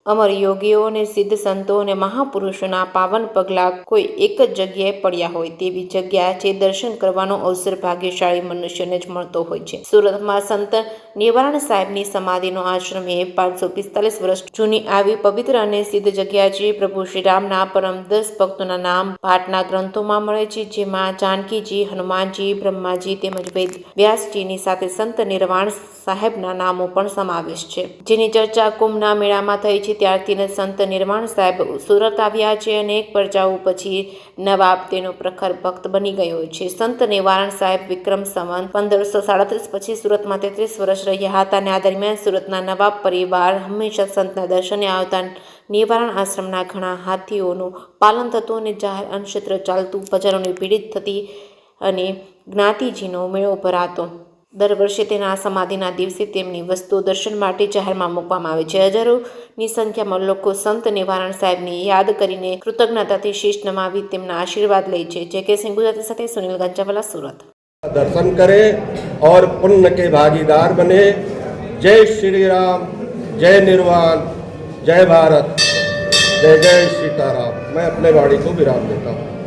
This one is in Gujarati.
અમર યોગીઓ અને સિદ્ધ સંતો અને મહાપુરુષોના પાવન પગલાં કોઈ એક જ જગ્યાએ પડ્યા હોય તેવી જગ્યા છે દર્શન કરવાનો અવસર ભાગ્યશાળી મનુષ્યને જ મળતો હોય છે. સુરતમાં સંત નિવારણ સાહેબની સમાધિનો આશ્રમ એ 545 વર્ષ જૂની આવી પવિત્ર અને સિદ્ધ જગ્યા છે. પ્રભુ શ્રી રામના પરમ 10 ભક્તોના નામ પાઠના ગ્રંથોમાં મળે છે, જેમાં જાનકીજી, હનુમાનજી, બ્રહ્માજી તેમજ વેદ વ્યાસજીની સાથે સંત નિર્વાણ સાહેબના નામો પણ સમાવેશ છે, જેની ચર્ચા કુંભના મેળામાં થઈ છે. ત્યારથી સંત નિર્વાણ સાહેબ સુરત આવ્યા છે. અનેક પરચાઓ પછી નવાબ તેનો પ્રખર ભક્ત બની ગયો છે. સંત નિવારણ સાહેબ વિક્રમ સંવત 1537 પછી સુરતમાં 33 વર્ષ રહ્યા હતા અને આ દરમિયાન સુરતના નવાબ પરિવાર હંમેશા સંતના દર્શને આવતા. નિવારણ આશ્રમના ઘણા હાથીઓનું પાલન થતું અને જાહેર અન્નક્ષેત્ર ચાલતું. બજારોની ભીડ થતી અને જ્ઞાતિજીનો મેળો ભરાતો. દર વર્ષે તેના સમાધિના દિવસે તેમની વસ્તુઓ દર્શન માટે જાહેરમાં મૂકવામાં આવે છે. હજારોની સંખ્યામાં લોકો સંત નિવારણ સાહેબની યાદ કરીને કૃતજ્ઞતાથી શીશ નમાવી તેમના આશીર્વાદ લે છે. જે કે સિંહ ગુજરાતી સાથે સુનિલ ગંજાવાલા, સુરત. दर्शन करें और पुण्य के भागीदार बने। जय श्री राम, जय निर्वाण, जय भारत, जय जय सीताराम। मैं अपने वाणी को विराम देता हूँ।